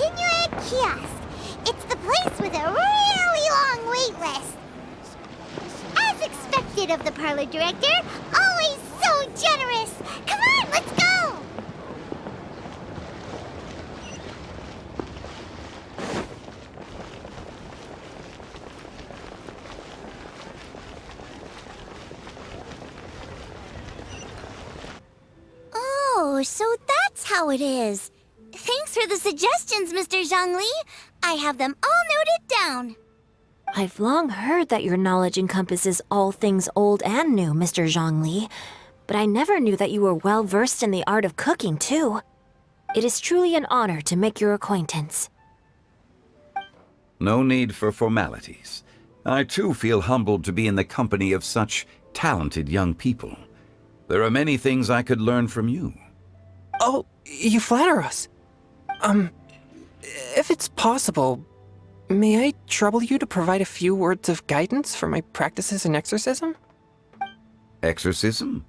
Shinra Kiosk. It's the place with a really long wait list. As expected of the parlor director, always so generous. Come on, let's go! Oh, so that's how it is. Thanks for the suggestions, Mr. Zhongli. I have them all noted down. I've long heard that your knowledge encompasses all things old and new, Mr. Zhongli, but I never knew that you were well versed in the art of cooking, too. It is truly an honor to make your acquaintance. No need for formalities. I too feel humbled to be in the company of such talented young people. There are many things I could learn from you. Oh, you flatter us. If it's possible, may I trouble you to provide a few words of guidance for my practices in exorcism? Exorcism?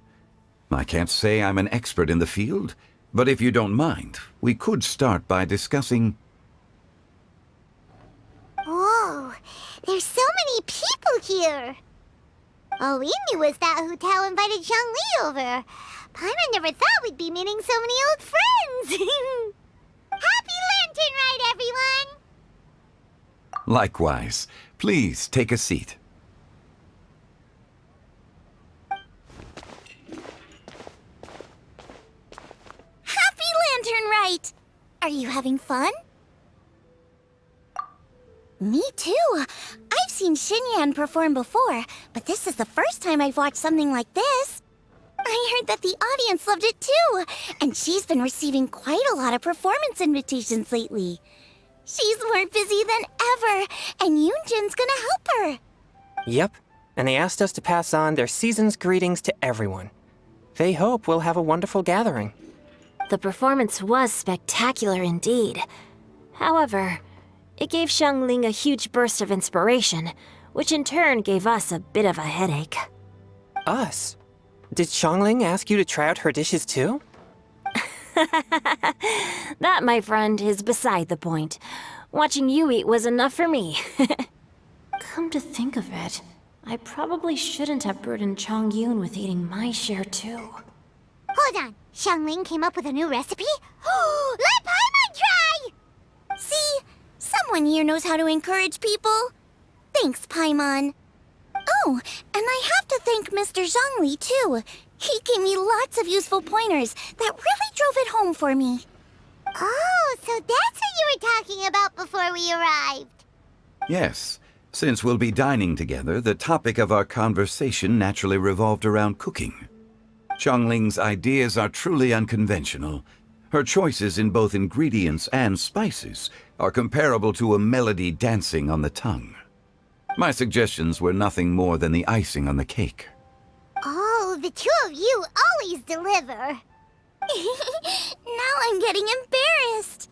I can't say I'm an expert in the field, but if you don't mind, we could start by discussing... Whoa, there's so many people here. All we knew was that Hu Tao invited Zhongli over. Paimon never thought we'd be meeting so many old friends. Happy Lantern Rite, everyone! Likewise. Please take a seat. Happy Lantern Rite! Are you having fun? Me too. I've seen Xinyan perform before, but this is the first time I've watched something like this. I heard that the audience loved it too, and she's been receiving quite a lot of performance invitations lately. She's more busy than ever, and Yoonjin's gonna help her. Yep, and they asked us to pass on their season's greetings to everyone. They hope we'll have a wonderful gathering. The performance was spectacular indeed. However, it gave Xiangling a huge burst of inspiration, which in turn gave us a bit of a headache. Us? Did Xiangling ask you to try out her dishes too? That, my friend, is beside the point. Watching you eat was enough for me. Come to think of it, I probably shouldn't have burdened Chongyun with eating my share too. Hold on, Xiangling came up with a new recipe? Let Paimon try! See? Someone here knows how to encourage people. Thanks, Paimon. Oh, and I have to thank Mr. Zhongli, too. He gave me lots of useful pointers that really drove it home for me. Oh, so that's what you were talking about before we arrived. Yes. Since we'll be dining together, the topic of our conversation naturally revolved around cooking. Xiangling's ideas are truly unconventional. Her choices in both ingredients and spices are comparable to a melody dancing on the tongue. My suggestions were nothing more than the icing on the cake. Oh, the two of you always deliver. Now I'm getting embarrassed.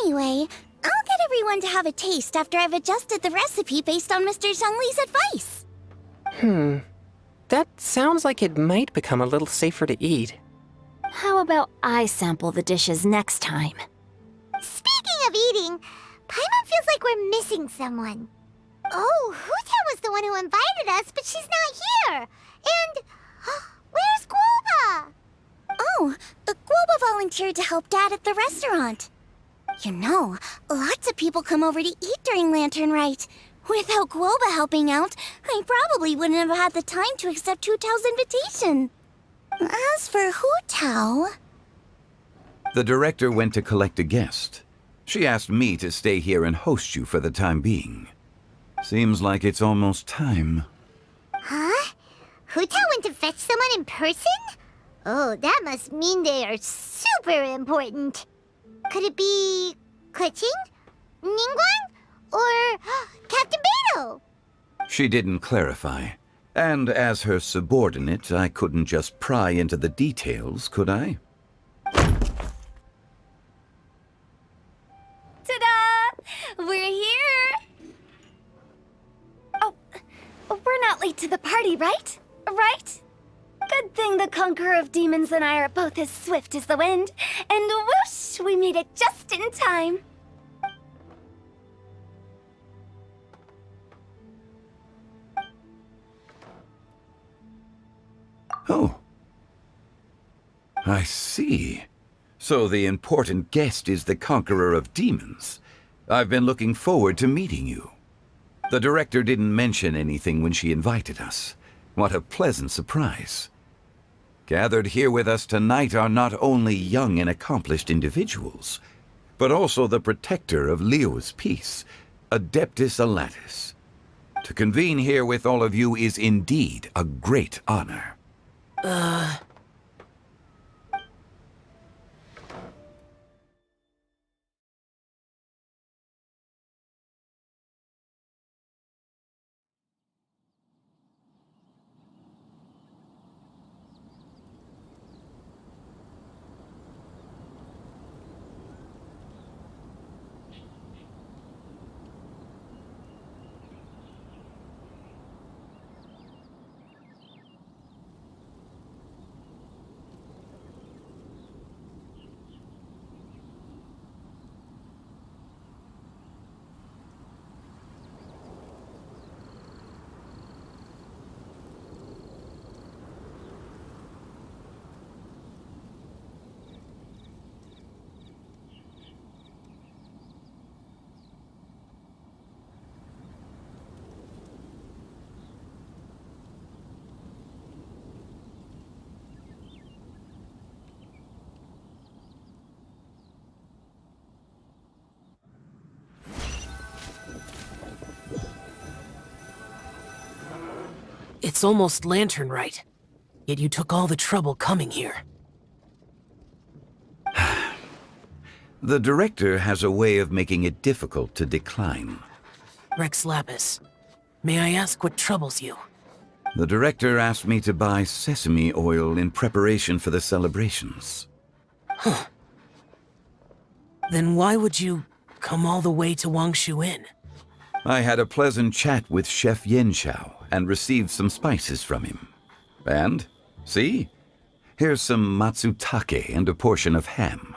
Anyway, I'll get everyone to have a taste after I've adjusted the recipe based on Mr. Zhongli's advice. That sounds like it might become a little safer to eat. How about I sample the dishes next time? Speaking of eating, Paimon feels like we're missing someone. Oh, Huta was the one who invited us, but she's not here. And where's Guoba? Oh, Guoba volunteered to help Dad at the restaurant. You know, lots of people come over to eat during Lantern Rite. Without Guoba helping out, I probably wouldn't have had the time to accept Hu Tao's invitation. As for Hu Tao... The director went to collect a guest. She asked me to stay here and host you for the time being. Seems like it's almost time. Huh? Hu Tao went to fetch someone in person? Oh, that must mean they are super important. Could it be... Keqing? Ningguang? Or Captain Beidou? She didn't clarify. And as her subordinate, I couldn't just pry into the details, could I? Ta-da! We're here! Oh, we're not late to the party, right? Right? Good thing the Conqueror of Demons and I are both as swift as the wind. And whoosh, we made it just in time. Oh. I see. So the important guest is the conqueror of demons. I've been looking forward to meeting you. The director didn't mention anything when she invited us. What a pleasant surprise. Gathered here with us tonight are not only young and accomplished individuals, but also the protector of Leo's peace, Adeptus Alatus. To convene here with all of you is indeed a great honor. It's almost lantern right. Yet you took all the trouble coming here. The director has a way of making it difficult to decline. Rex Lapis, may I ask what troubles you? The director asked me to buy sesame oil in preparation for the celebrations. Then why would you come all the way to Wangshu Inn? I had a pleasant chat with Chef Yenshao and received some spices from him. And, see? Here's some matsutake and a portion of ham.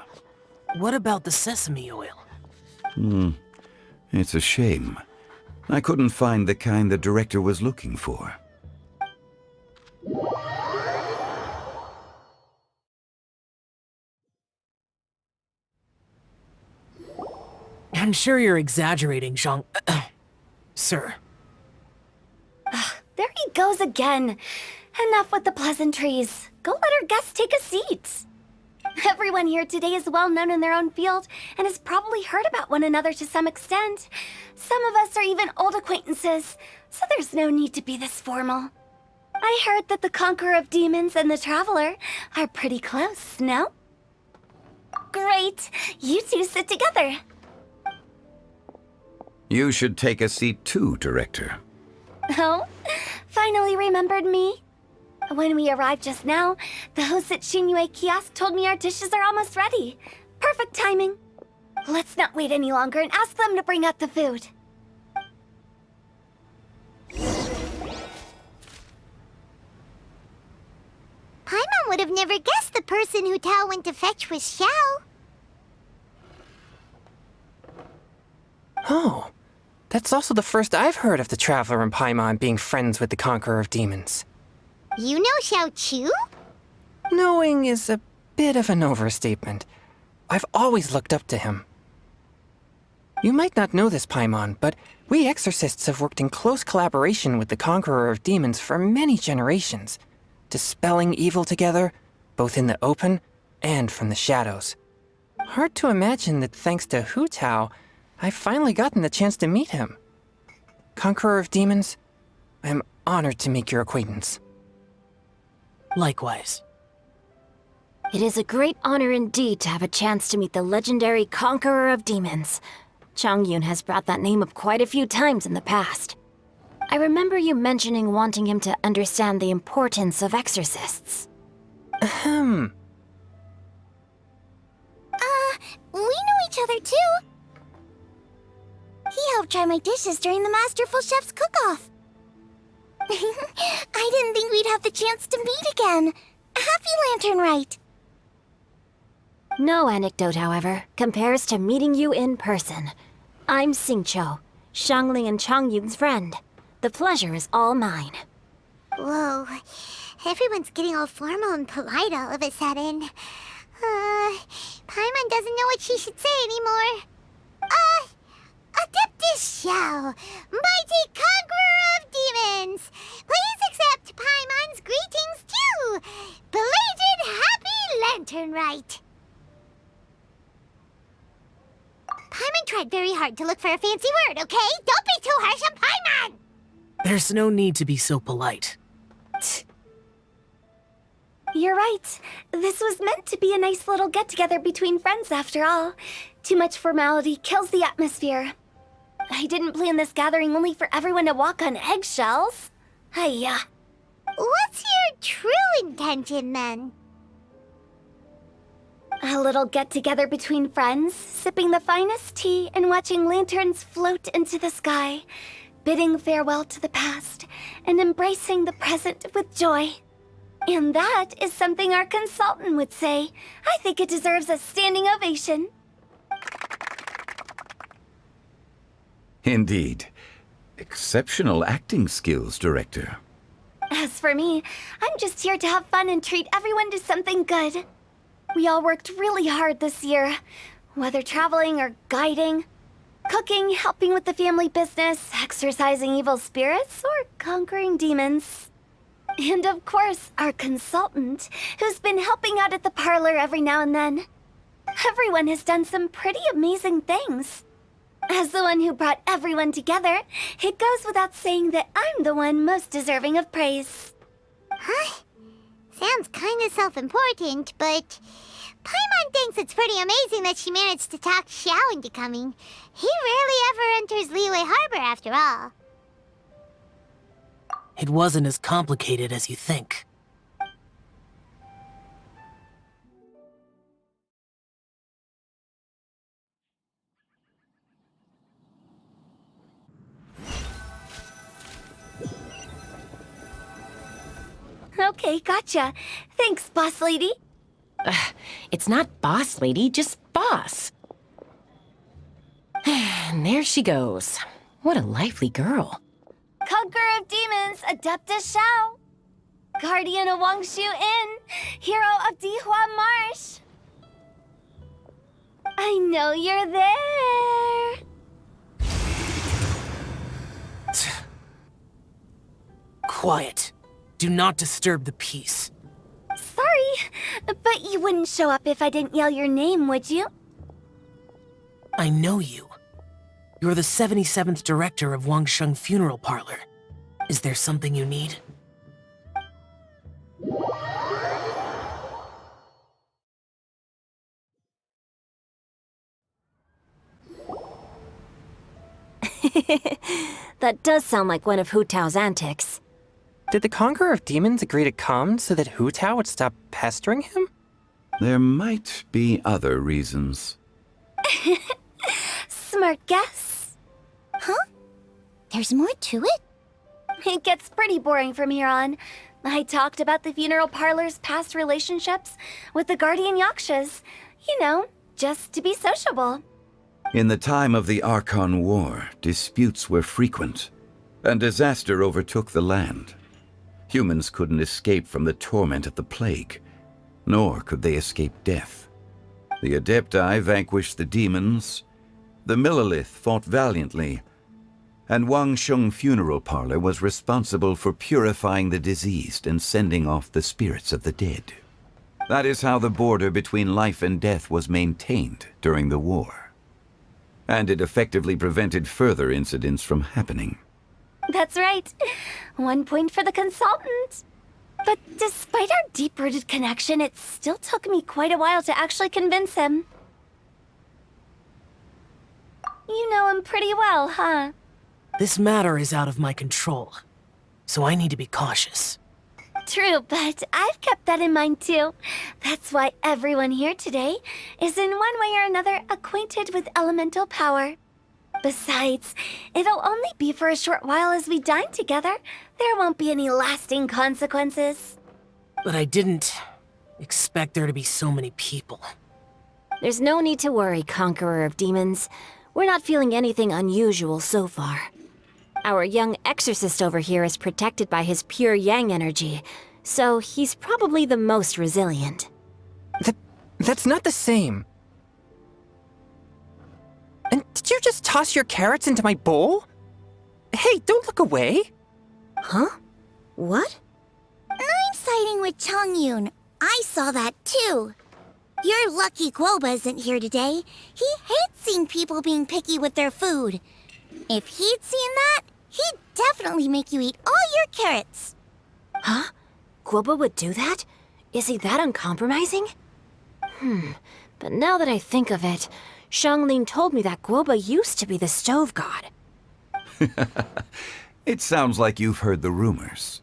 What about the sesame oil? It's a shame. I couldn't find the kind the director was looking for. I'm sure you're exaggerating, Zhang... Sir. There he goes again. Enough with the pleasantries. Go let our guests take a seat. Everyone here today is well known in their own field and has probably heard about one another to some extent. Some of us are even old acquaintances, so there's no need to be this formal. I heard that the Conqueror of Demons and the Traveler are pretty close, no? Great. You two sit together. You should take a seat too, Director. Oh, finally remembered me? When we arrived just now, the host at Xinyue Kiosk told me our dishes are almost ready. Perfect timing. Let's not wait any longer and ask them to bring out the food. Paimon would have never guessed the person who Tao went to fetch was Xiao. Oh, that's also the first I've heard of the Traveler and Paimon being friends with the Conqueror of Demons. You know Xiao Chu? Knowing is a bit of an overstatement. I've always looked up to him. You might not know this, Paimon, but we exorcists have worked in close collaboration with the Conqueror of Demons for many generations, dispelling evil together, both in the open and from the shadows. Hard to imagine that thanks to Hu Tao, I've finally gotten the chance to meet him. Conqueror of Demons, I am honored to make your acquaintance. Likewise. It is a great honor indeed to have a chance to meet the legendary Conqueror of Demons. Changyun has brought that name up quite a few times in the past. I remember you mentioning wanting him to understand the importance of exorcists. We know each other too. He helped try my dishes during the Masterful Chef's cook-off. I didn't think we'd have the chance to meet again. Happy Lantern Rite. No anecdote, however, compares to meeting you in person. I'm Xingqiu, Shangling and Changyun's friend. The pleasure is all mine. Whoa. Everyone's getting all formal and polite all of a sudden. Paimon doesn't know what she should say anymore. Adeptus Shao, mighty conqueror of demons, please accept Paimon's greetings too. Belated Happy Lantern Rite. Paimon tried very hard to look for a fancy word, okay? Don't be too harsh on Paimon! There's no need to be so polite. You're right. This was meant to be a nice little get-together between friends after all. Too much formality kills the atmosphere. I didn't plan this gathering only for everyone to walk on eggshells. Hiya. What's your true intention, then? A little get-together between friends, sipping the finest tea and watching lanterns float into the sky, bidding farewell to the past and embracing the present with joy. And that is something our consultant would say. I think it deserves a standing ovation. Indeed. Exceptional acting skills, Director. As for me, I'm just here to have fun and treat everyone to something good. We all worked really hard this year, whether traveling or guiding, cooking, helping with the family business, exorcising evil spirits, or conquering demons. And of course, our consultant, who's been helping out at the parlor every now and then. Everyone has done some pretty amazing things. As the one who brought everyone together, it goes without saying that I'm the one most deserving of praise. Huh? Sounds kinda self-important, but Paimon thinks it's pretty amazing that she managed to talk Xiao into coming. He rarely ever enters Liyue Harbor after all. It wasn't as complicated as you think. Okay, gotcha. Thanks, boss lady. It's not boss lady, just boss. And there she goes. What a lively girl. Conqueror of demons, Adeptus Shao. Guardian of Wangshu Inn, hero of Dihua Marsh. I know you're there. Quiet. Do not disturb the peace. Sorry, but you wouldn't show up if I didn't yell your name, would you? I know you. You're the 77th director of Wangsheng Funeral Parlor. Is there something you need? That does sound like one of Hu Tao's antics. Did the Conqueror of Demons agree to come so that Hu Tao would stop pestering him? There might be other reasons. Smart guess. Huh? There's more to it? It gets pretty boring from here on. I talked about the funeral parlor's past relationships with the guardian yakshas. You know, just to be sociable. In the time of the Archon War, disputes were frequent, and disaster overtook the land. Humans couldn't escape from the torment of the plague, nor could they escape death. The Adepti vanquished the demons, the Millelith fought valiantly, and Wangsheng Funeral Parlor was responsible for purifying the diseased and sending off the spirits of the dead. That is how the border between life and death was maintained during the war. And it effectively prevented further incidents from happening. That's right. 1 point for the consultant. But despite our deep-rooted connection, it still took me quite a while to actually convince him. You know him pretty well, huh? This matter is out of my control, so I need to be cautious. True, but I've kept that in mind too. That's why everyone here today is in one way or another acquainted with elemental power. Besides, it'll only be for a short while as we dine together. There won't be any lasting consequences. But I didn't expect there to be so many people. There's no need to worry, Conqueror of Demons. We're not feeling anything unusual so far. Our young exorcist over here is protected by his pure yang energy, so he's probably the most resilient. That's not the same. And did you just toss your carrots into my bowl? Hey, don't look away. Huh? What? I'm siding with Chongyun. I saw that too. You're lucky Guoba isn't here today. He hates seeing people being picky with their food. If he'd seen that, he'd definitely make you eat all your carrots. Huh? Guoba would do that? Is he that uncompromising? But now that I think of it, Xiangling told me that Guoba used to be the stove god. It sounds like you've heard the rumors.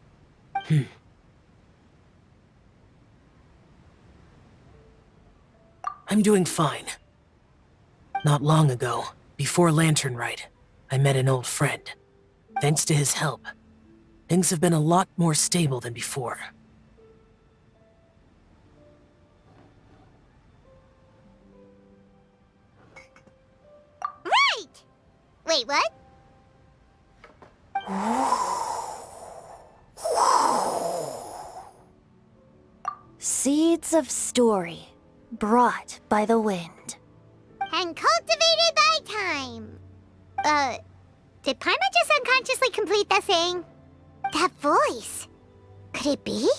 I'm doing fine. Not long ago, before Lantern Rite, I met an old friend. Thanks to his help, things have been a lot more stable than before. Right! Wait, what? Seeds of story, brought by the wind. And cultivated by time. Did Paimon just unconsciously complete that saying? That voice. Could it be?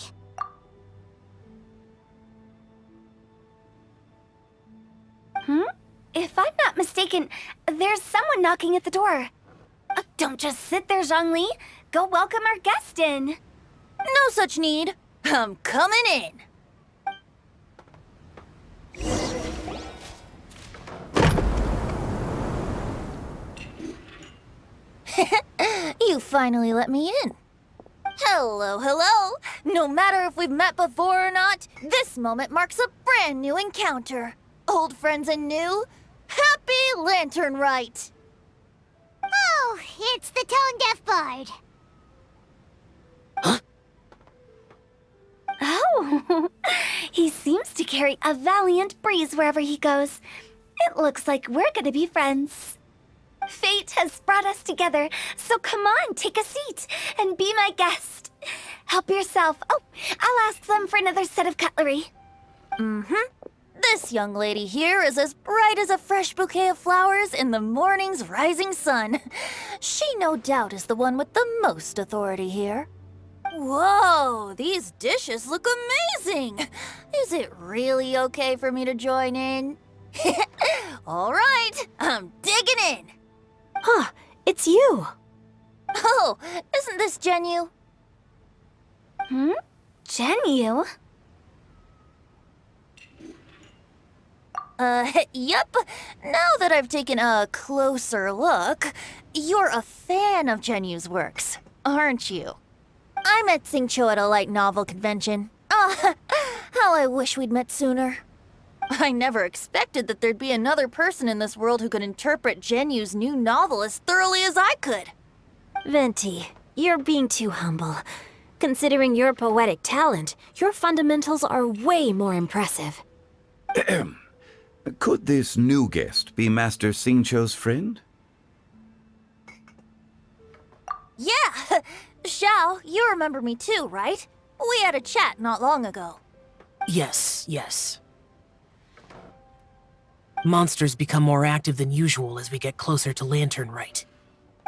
If I'm not mistaken, there's someone knocking at the door. Don't just sit there, Zhongli. Go welcome our guest in. No such need. I'm coming in. You finally let me in. Hello, hello. No matter if we've met before or not, this moment marks a brand new encounter. Old friends and new, happy Lantern Rite. Oh, it's the tone-deaf bard. Oh, he seems to carry a valiant breeze wherever he goes. It looks like we're gonna be friends. Fate has brought us together, so come on, take a seat and be my guest. Help yourself. Oh, I'll ask them for another set of cutlery. This young lady here is as bright as a fresh bouquet of flowers in the morning's rising sun. She no doubt is the one with the most authority here. Whoa, these dishes look amazing! Is it really okay for me to join in? All right, I'm digging in. Huh, it's you. Oh, isn't this Genyu? Genyu? Yep. Now that I've taken a closer look, you're a fan of Genyu's works, aren't you? I met Xingqiu at a light novel convention. Ah, how I wish we'd met sooner. I never expected that there'd be another person in this world who could interpret Genyu's new novel as thoroughly as I could. Venti, you're being too humble. Considering your poetic talent, your fundamentals are way more impressive. Could this new guest be Master Xingqiu's friend? Yeah! Xiao, you remember me too, right? We had a chat not long ago. Yes. Monsters become more active than usual as we get closer to Lantern Rite.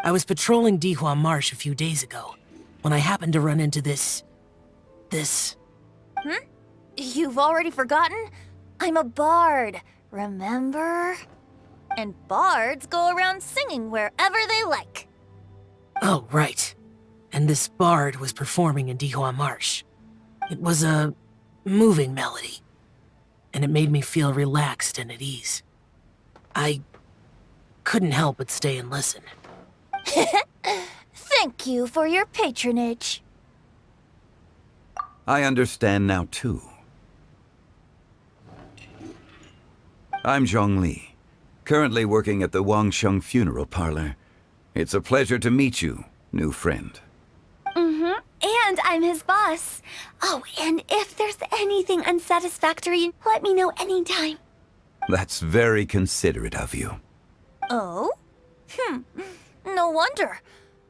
I was patrolling Dihua Marsh a few days ago, when I happened to run into this... You've already forgotten? I'm a bard, remember? And bards go around singing wherever they like. Oh, right. And this bard was performing in Dihua Marsh. It was a moving melody, and it made me feel relaxed and at ease. I couldn't help but stay and listen. Thank you for your patronage. I understand now, too. I'm Zhongli, currently working at the Wangsheng Funeral Parlor. It's a pleasure to meet you, new friend. And I'm his boss. Oh, and if there's anything unsatisfactory, let me know anytime. That's very considerate of you. Oh? No wonder.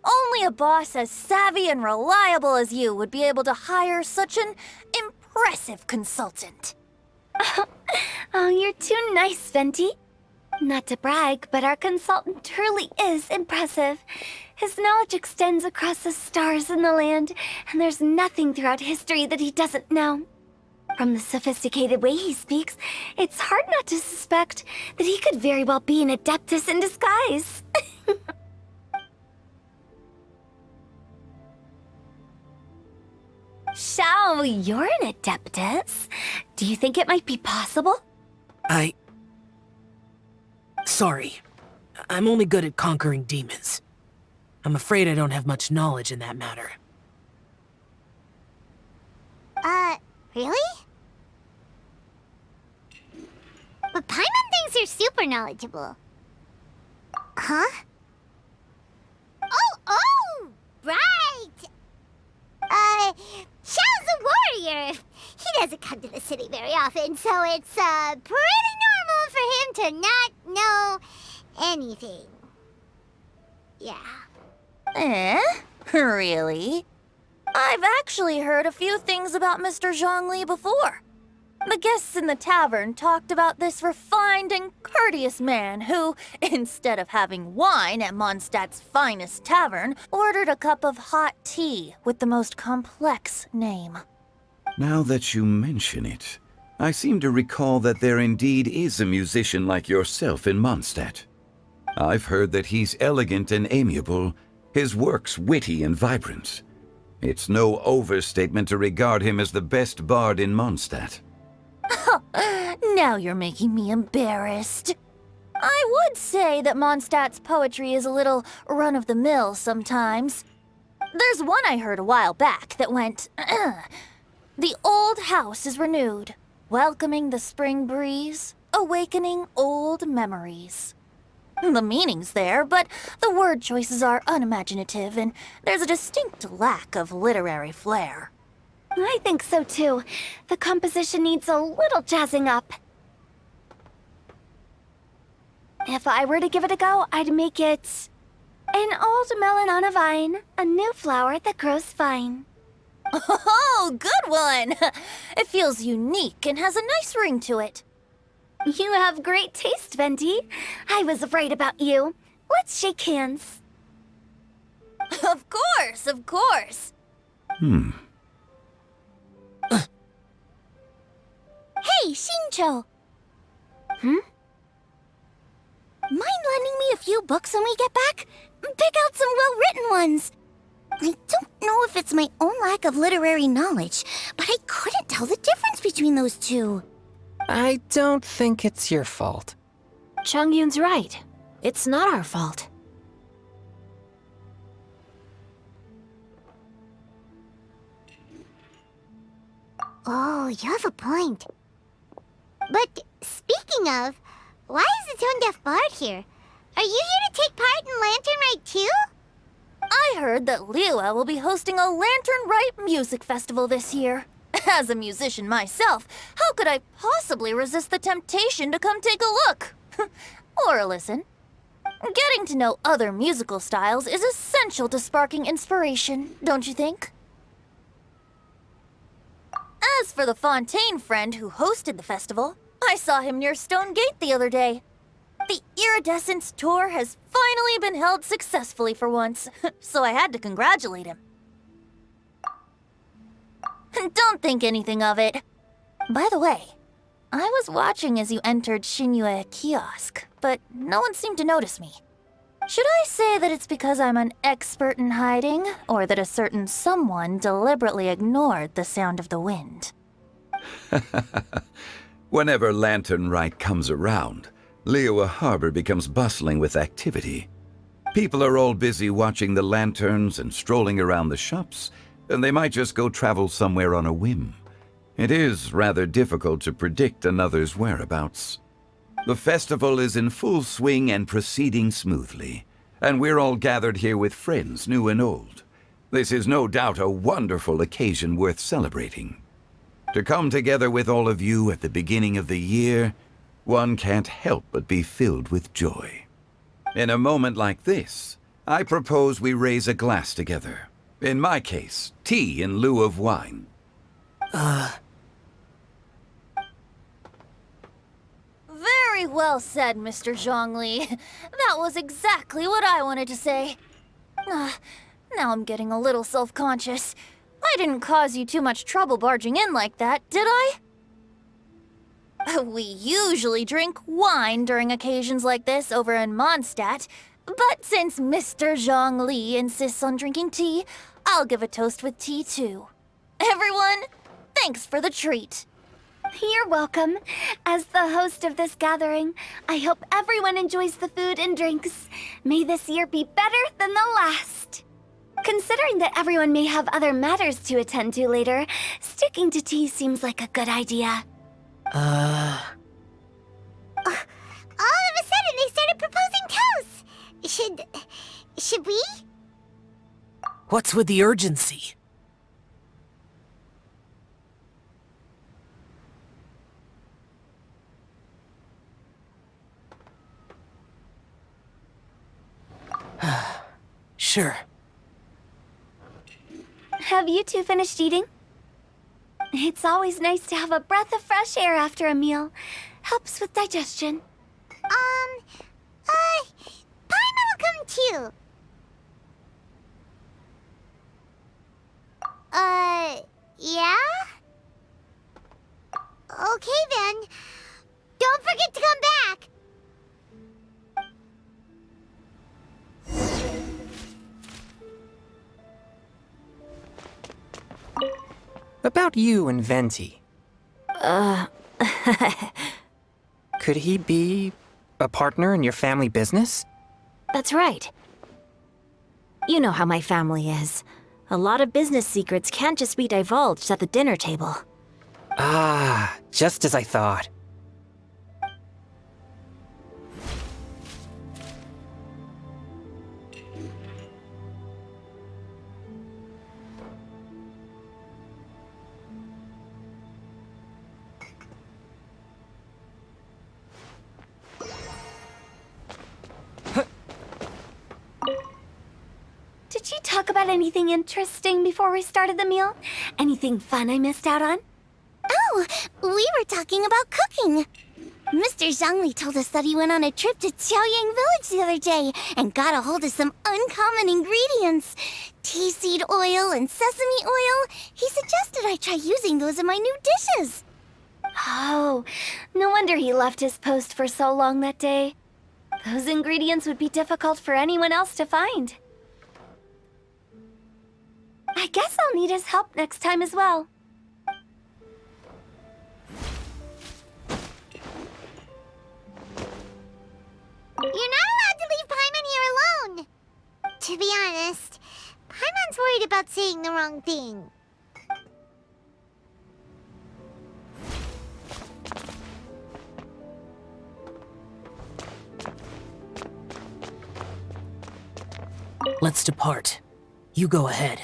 Only a boss as savvy and reliable as you would be able to hire such an impressive consultant. Oh, you're too nice, Venti. Not to brag, but our consultant truly is impressive. His knowledge extends across the stars and the land, and there's nothing throughout history that he doesn't know. From the sophisticated way he speaks, it's hard not to suspect that he could very well be an adeptus in disguise. Shao, you're an adeptus. Do you think it might be possible? Sorry. I'm only good at conquering demons. I'm afraid I don't have much knowledge in that matter. Really? But Paimon thinks you're super knowledgeable. Huh? Oh, right! Xiao's a warrior. He doesn't come to the city very often, so it's, pretty normal for him to not know anything. Yeah. Really? I've actually heard a few things about Mr. Zhongli before. The guests in the tavern talked about this refined and courteous man who, instead of having wine at Mondstadt's finest tavern, ordered a cup of hot tea with the most complex name. Now that you mention it, I seem to recall that there indeed is a musician like yourself in Mondstadt. I've heard that he's elegant and amiable, his works witty and vibrant. It's no overstatement to regard him as the best bard in Mondstadt. Now you're making me embarrassed. I would say that Mondstadt's poetry is a little run-of-the-mill sometimes. There's one I heard a while back that went, "The old house is renewed, welcoming the spring breeze, awakening old memories." The meaning's there, but the word choices are unimaginative, and there's a distinct lack of literary flair. I think so too. The composition needs a little jazzing up. If I were to give it a go, I'd make it an old melon on a vine, a new flower that grows fine. Oh, good one! It feels unique and has a nice ring to it. You have great taste, Venti. I was right about you. Let's shake hands. Of course, of course. Hey, Shincho! Mind lending me a few books when we get back? Pick out some well-written ones. I don't know if it's my own lack of literary knowledge, but I couldn't tell the difference between those two. I don't think it's your fault. Chongyun's right. It's not our fault. Oh, you have a point. But speaking of, why is the tone-deaf bard here? Are you here to take part in Lantern Rite too? I heard that Liyue will be hosting a Lantern Rite music festival this year. As a musician myself, how could I possibly resist the temptation to come take a look? Or listen. Getting to know other musical styles is essential to sparking inspiration, don't you think? As for the Fontaine friend who hosted the festival, I saw him near Stone Gate the other day. The Iridescence tour has finally been held successfully for once, so I had to congratulate him. Don't think anything of it. By the way, I was watching as you entered Shinyue Kiosk, but no one seemed to notice me. Should I say that it's because I'm an expert in hiding, or that a certain someone deliberately ignored the sound of the wind? Whenever Lantern Rite comes around, Liyue Harbor becomes bustling with activity. People are all busy watching the lanterns and strolling around the shops, and they might just go travel somewhere on a whim. It is rather difficult to predict another's whereabouts. The festival is in full swing and proceeding smoothly, and we're all gathered here with friends, new and old. This is no doubt a wonderful occasion worth celebrating. To come together with all of you at the beginning of the year, one can't help but be filled with joy. In a moment like this, I propose we raise a glass together. In my case, tea in lieu of wine. Very well said, Mr. Zhongli. That was exactly what I wanted to say. Now I'm getting a little self-conscious. I didn't cause you too much trouble barging in like that, did I? We usually drink wine during occasions like this over in Mondstadt, but since Mr. Zhongli insists on drinking tea, I'll give a toast with tea too. Everyone, thanks for the treat. You're welcome. As the host of this gathering, I hope everyone enjoys the food and drinks. May this year be better than the last. Considering that everyone may have other matters to attend to later, sticking to tea seems like a good idea. All of a sudden, they started proposing toasts. Should we? What's with the urgency? Sure. Have you two finished eating? It's always nice to have a breath of fresh air after a meal. Helps with digestion. Paimon will come too. Yeah? Okay then. Don't forget to come back. About you and Venti. Could he be a partner in your family business? That's right. You know how my family is. A lot of business secrets can't just be divulged at the dinner table. Ah, just as I thought. Did you talk about anything interesting before we started the meal? Anything fun I missed out on? Oh, we were talking about cooking. Mr. Zhongli told us that he went on a trip to Qiaoyang Village the other day and got a hold of some uncommon ingredients. Tea seed oil and sesame oil. He suggested I try using those in my new dishes. Oh, no wonder he left his post for so long that day. Those ingredients would be difficult for anyone else to find. I guess I'll need his help next time as well. You're not allowed to leave Paimon here alone. To be honest, Paimon's worried about saying the wrong thing. Let's depart. You go ahead.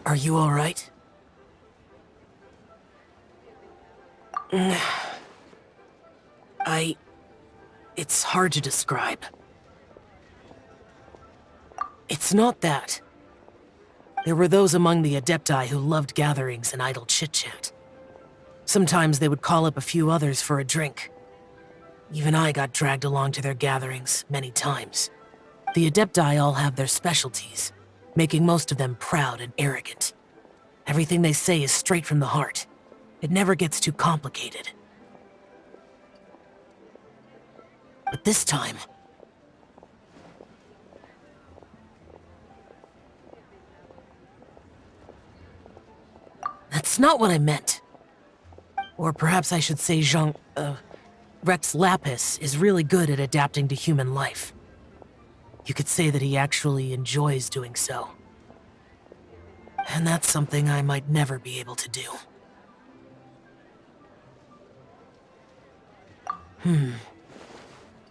Are you all right? It's hard to describe. It's not that. There were those among the Adepti who loved gatherings and idle chit-chat. Sometimes they would call up a few others for a drink. Even I got dragged along to their gatherings many times. The Adepti all have their specialties, making most of them proud and arrogant. Everything they say is straight from the heart. It never gets too complicated. But this time... That's not what I meant. Or perhaps I should say Rex Lapis is really good at adapting to human life. You could say that he actually enjoys doing so. And that's something I might never be able to do.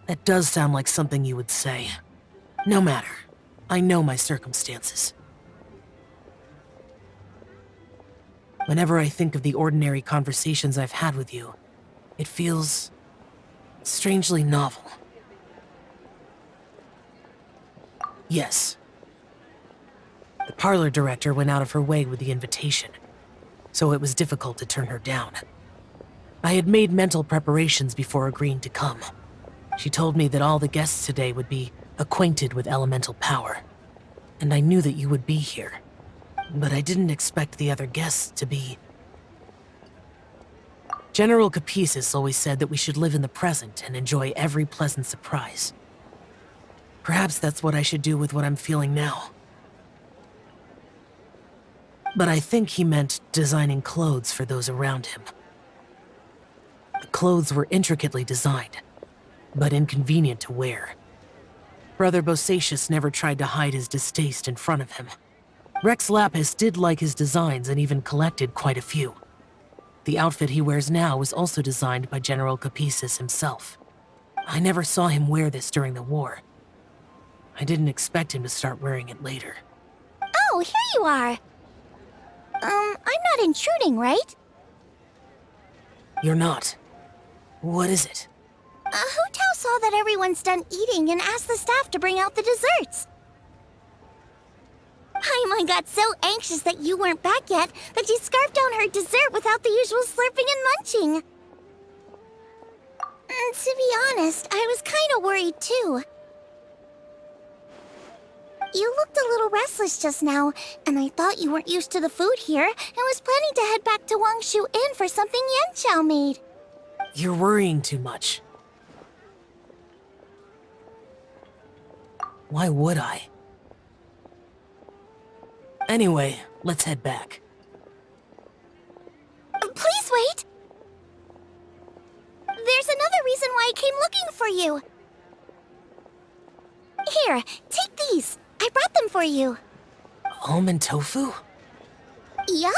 That does sound like something you would say. No matter. I know my circumstances. Whenever I think of the ordinary conversations I've had with you, it feels strangely novel. Yes. The parlor director went out of her way with the invitation, so it was difficult to turn her down. I had made mental preparations before agreeing to come. She told me that all the guests today would be acquainted with elemental power, and I knew that you would be here. But I didn't expect the other guests to be... General Capisis always said that we should live in the present and enjoy every pleasant surprise. Perhaps that's what I should do with what I'm feeling now. But I think he meant designing clothes for those around him. The clothes were intricately designed, but inconvenient to wear. Brother Bosacius never tried to hide his distaste in front of him. Rex Lapis did like his designs and even collected quite a few. The outfit he wears now was also designed by General Capisis himself. I never saw him wear this during the war. I didn't expect him to start wearing it later. Oh, here you are. I'm not intruding, right? You're not. What is it? Hu Tao saw that everyone's done eating and asked the staff to bring out the desserts. Paimon got so anxious that you weren't back yet that she scarfed down her dessert without the usual slurping and munching. To be honest, I was kind of worried too. You looked a little restless just now, and I thought you weren't used to the food here and was planning to head back to Wangshu Inn for something Yanqiao made. You're worrying too much. Why would I? Anyway, let's head back. Please wait! There's another reason why I came looking for you. Here, take these. I brought them for you. Almond tofu? Yup.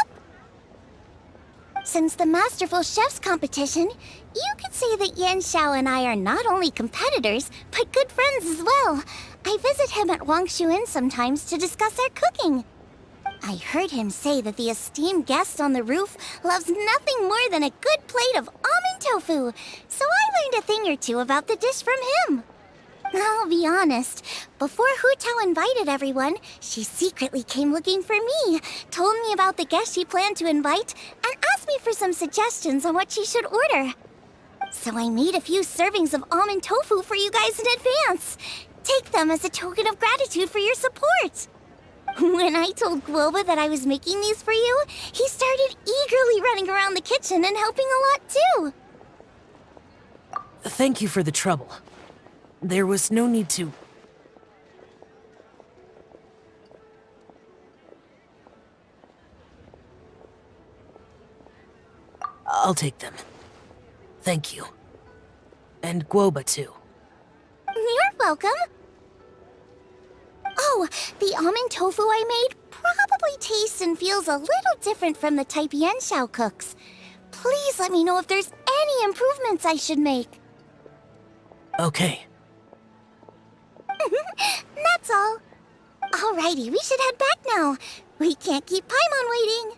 Since the Masterful Chef's competition, you could say that Yanqiao and I are not only competitors, but good friends as well. I visit him at Wangshu Inn sometimes to discuss our cooking. I heard him say that the esteemed guest on the roof loves nothing more than a good plate of almond tofu, so I learned a thing or two about the dish from him. I'll be honest, before Hu Tao invited everyone, she secretly came looking for me, told me about the guests she planned to invite, and asked me for some suggestions on what she should order. So I made a few servings of almond tofu for you guys in advance. Take them as a token of gratitude for your support. When I told Guoba that I was making these for you, he started eagerly running around the kitchen and helping a lot too. Thank you for the trouble. There was no need to... I'll take them. Thank you. And Guoba too. You're welcome. Oh, the almond tofu I made probably tastes and feels a little different from the type Yanqiao cooks. Please let me know if there's any improvements I should make. Okay. That's all. Alrighty, we should head back now. We can't keep Paimon waiting.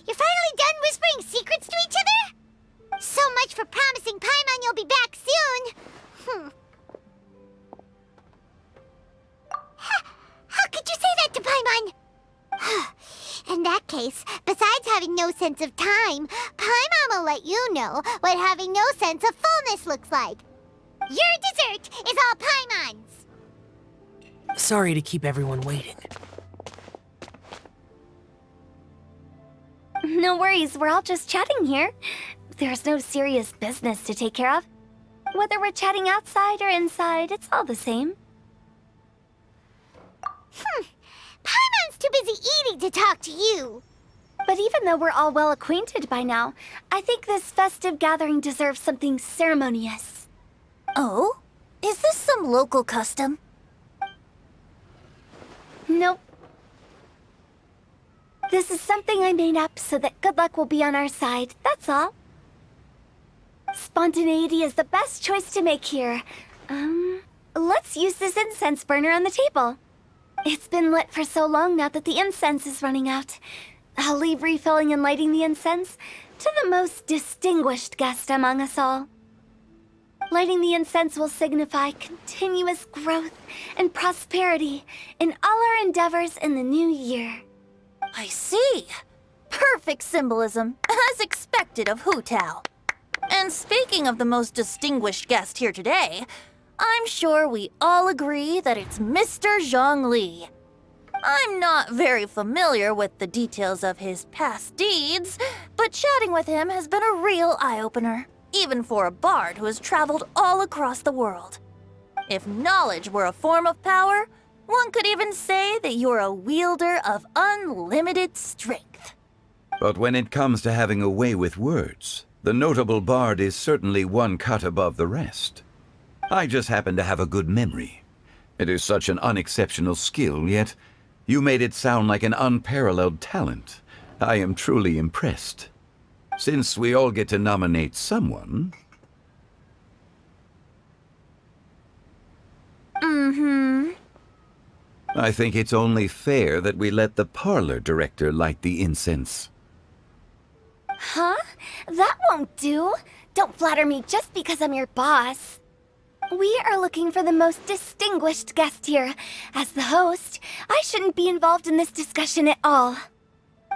You're finally done whispering secrets to each other? So much for promising Paimon you'll be back soon. How could you say that to Paimon? In that case, besides having no sense of time, Paimon will let you know what having no sense of fullness looks like. Your dessert is all Paimon's. Sorry to keep everyone waiting. No worries, we're all just chatting here. There's no serious business to take care of. Whether we're chatting outside or inside, it's all the same. Paimon's too busy eating to talk to you. But even though we're all well acquainted by now, I think this festive gathering deserves something ceremonious. Oh? Is this some local custom? Nope. This is something I made up so that good luck will be on our side, that's all. Spontaneity is the best choice to make here. Let's use this incense burner on the table. It's been lit for so long now that the incense is running out. I'll leave refilling and lighting the incense to the most distinguished guest among us all. Lighting the incense will signify continuous growth and prosperity in all our endeavors in the new year. I see. Perfect symbolism, as expected of Hu Tao. And speaking of the most distinguished guest here today, I'm sure we all agree that it's Mr. Zhongli. I'm not very familiar with the details of his past deeds, but chatting with him has been a real eye-opener, even for a bard who has traveled all across the world. If knowledge were a form of power, one could even say that you're a wielder of unlimited strength. But when it comes to having a way with words, the notable bard is certainly one cut above the rest. I just happen to have a good memory. It is such an unexceptional skill, yet you made it sound like an unparalleled talent. I am truly impressed. Since we all get to nominate someone... I think it's only fair that we let the parlor director light the incense. Huh? That won't do. Don't flatter me just because I'm your boss. We are looking for the most distinguished guest here. As the host, I shouldn't be involved in this discussion at all.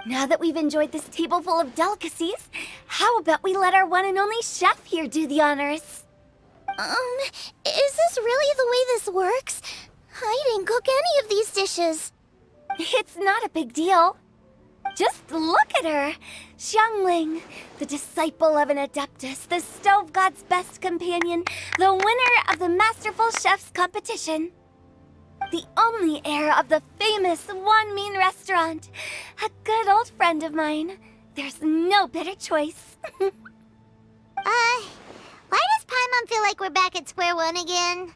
Now that we've enjoyed this table full of delicacies, how about we let our one and only chef here do the honors? Is this really the way this works? I didn't cook any of these dishes. It's not a big deal. Just look at her. Xiangling, the disciple of an adeptus, the stove god's best companion, the winner of the Masterful Chef's competition. The only heir of the famous Wan Min restaurant. A good old friend of mine. There's no better choice. Why does Paimon feel like we're back at square one again?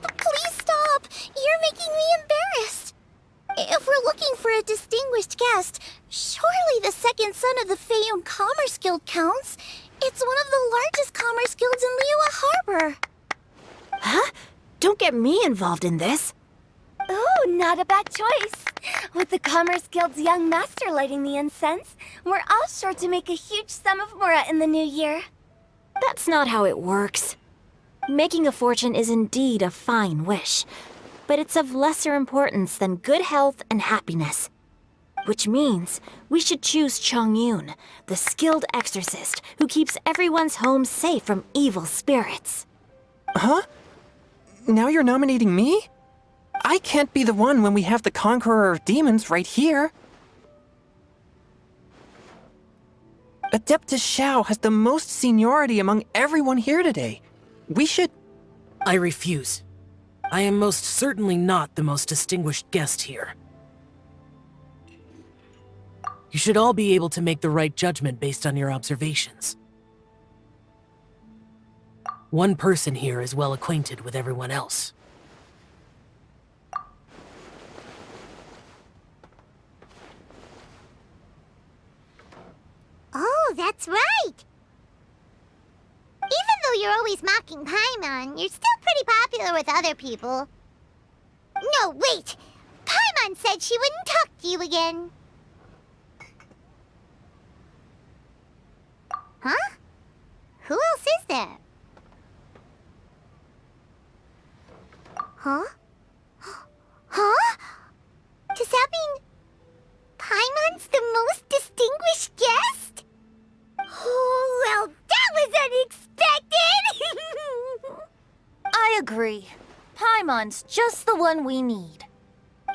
Please stop! You're making me embarrassed. If we're looking for a distinguished guest, surely the second son of the Feiyun Commerce Guild counts. It's one of the largest commerce guilds in Liyue Harbor. Huh? Don't get me involved in this. Oh, not a bad choice. With the Commerce Guild's young master lighting the incense, we're all sure to make a huge sum of mora in the new year. That's not how it works. Making a fortune is indeed a fine wish, but it's of lesser importance than good health and happiness. Which means we should choose Chongyun, the skilled exorcist who keeps everyone's home safe from evil spirits. Huh? Now you're nominating me? I can't be the one when we have the Conqueror of Demons right here. Adeptus Xiao has the most seniority among everyone here today. We should... I refuse. I am most certainly not the most distinguished guest here. You should all be able to make the right judgment based on your observations. One person here is well acquainted with everyone else. Oh, that's right! Even though you're always mocking Paimon, you're still pretty popular with other people. No, wait! Paimon said she wouldn't talk to you again. Huh? Who else is there? Huh? Huh? Does that mean Paimon's the most distinguished guest? Oh, well, that was unexpected! I agree. Paimon's just the one we need.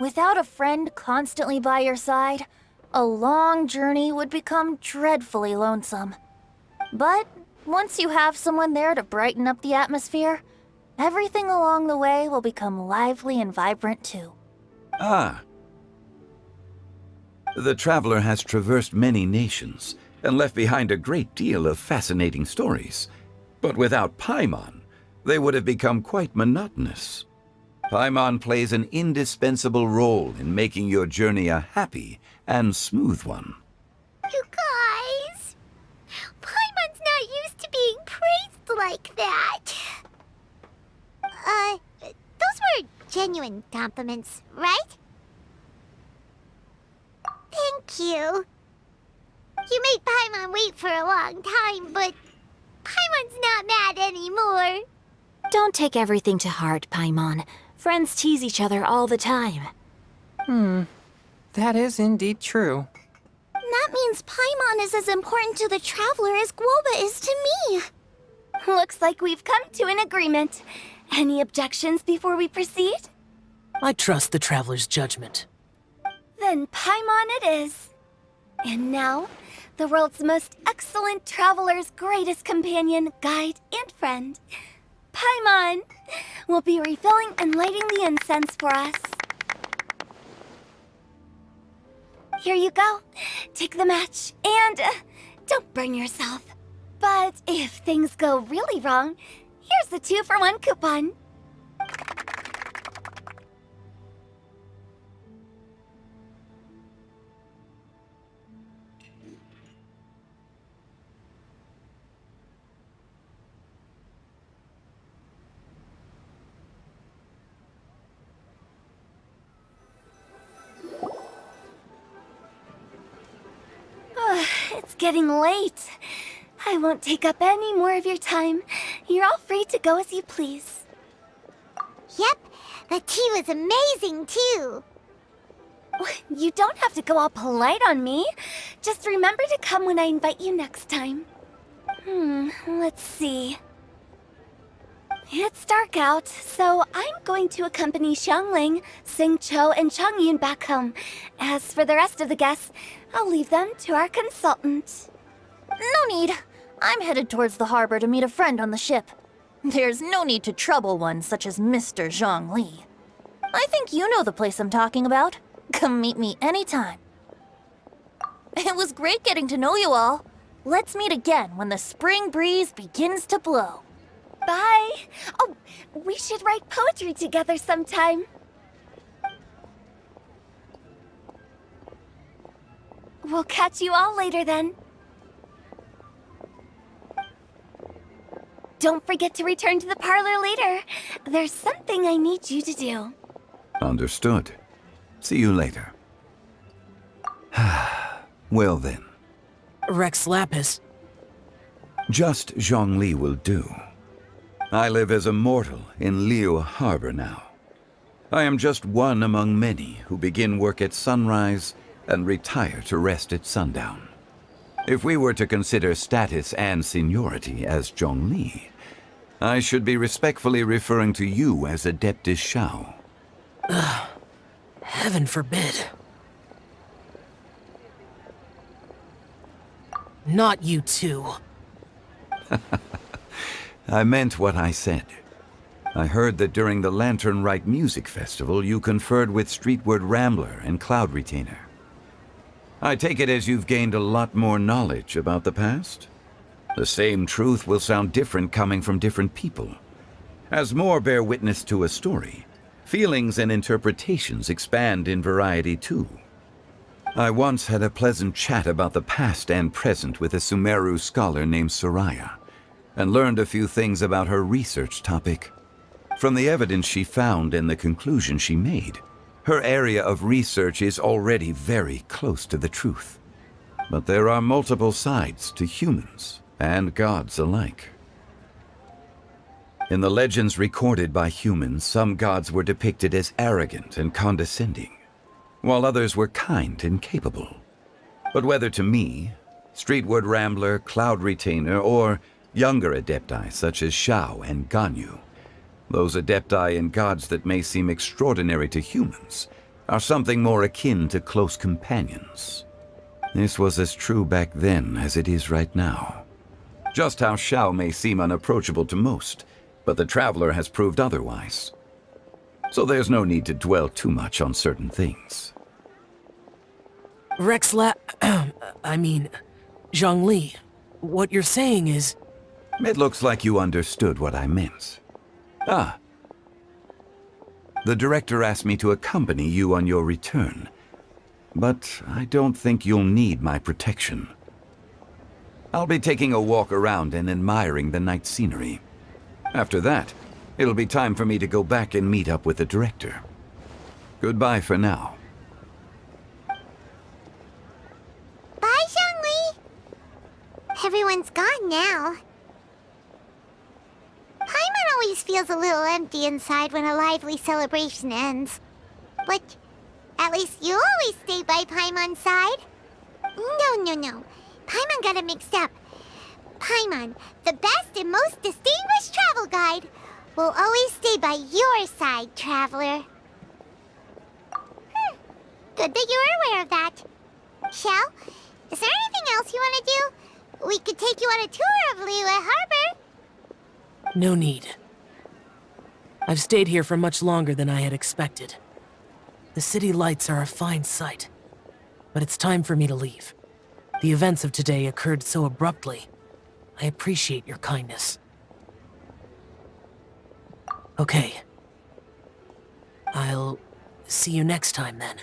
Without a friend constantly by your side, a long journey would become dreadfully lonesome. But once you have someone there to brighten up the atmosphere, everything along the way will become lively and vibrant too. Ah. The traveler has traversed many nations and left behind a great deal of fascinating stories. But without Paimon, they would have become quite monotonous. Paimon plays an indispensable role in making your journey a happy and smooth one. You guys, Paimon's not used to being praised like that. Those were genuine compliments, right? Thank you. You made Paimon wait for a long time, but Paimon's not mad anymore. Don't take everything to heart, Paimon. Friends tease each other all the time. That is indeed true. That means Paimon is as important to the Traveler as Guoba is to me. Looks like we've come to an agreement. Any objections before we proceed? I trust the Traveler's judgment. Then Paimon it is. And now, the world's most excellent Traveler's greatest companion, guide, and friend, Paimon, will be refilling and lighting the incense for us. Here you go. Take the match, and don't burn yourself. But if things go really wrong, here's the 2-for-1 coupon. It's getting late. I won't take up any more of your time. You're all free to go as you please. Yep, the tea was amazing too. You don't have to go all polite on me. Just remember to come when I invite you next time. Let's see. It's dark out, so I'm going to accompany Xiangling, Xingqiu, and Changyun back home. As for the rest of the guests, I'll leave them to our consultant. No need. I'm headed towards the harbor to meet a friend on the ship. There's no need to trouble one such as Mr. Zhongli. I think you know the place I'm talking about. Come meet me anytime. It was great getting to know you all. Let's meet again when the spring breeze begins to blow. Bye. Oh, we should write poetry together sometime. We'll catch you all later then. Don't forget to return to the parlor later. There's something I need you to do. Understood. See you later. Well then. Rex Lapis. Just Zhongli will do. I live as a mortal in Liu Harbor now. I am just one among many who begin work at sunrise and retire to rest at sundown. If we were to consider status and seniority as Zhongli, I should be respectfully referring to you as Adeptus Shao. Heaven forbid. Not you too. I meant what I said. I heard that during the Lantern Rite Music Festival, you conferred with Streetward Rambler and Cloud Retainer. I take it as you've gained a lot more knowledge about the past? The same truth will sound different coming from different people. As more bear witness to a story, feelings and interpretations expand in variety too. I once had a pleasant chat about the past and present with a Sumeru scholar named Soraya, and learned a few things about her research topic. From the evidence she found and the conclusion she made, her area of research is already very close to the truth. But there are multiple sides to humans and gods alike. In the legends recorded by humans, some gods were depicted as arrogant and condescending, while others were kind and capable. But whether to me, Streetward Rambler, Cloud Retainer, or younger adepti such as Shao and Ganyu, those adepti and gods that may seem extraordinary to humans are something more akin to close companions. This was as true back then as it is right now. Just how Shao may seem unapproachable to most, but the Traveler has proved otherwise. So there's no need to dwell too much on certain things. Zhongli, what you're saying is... It looks like you understood what I meant. The director asked me to accompany you on your return, but I don't think you'll need my protection. I'll be taking a walk around and admiring the night scenery. After that, it'll be time for me to go back and meet up with the director. Goodbye for now. Bye, Zhongli! Everyone's gone now. Paimon always feels a little empty inside when a lively celebration ends. But at least you always stay by Paimon's side. No. Paimon got it mixed up. Paimon, the best and most distinguished travel guide, will always stay by your side, traveler. Good that you're aware of that. Shell, is there anything else you want to do? We could take you on a tour of Liyue Harbor. No need. I've stayed here for much longer than I had expected. The city lights are a fine sight, but it's time for me to leave. The events of today occurred so abruptly. I appreciate your kindness. Okay. I'll see you next time then.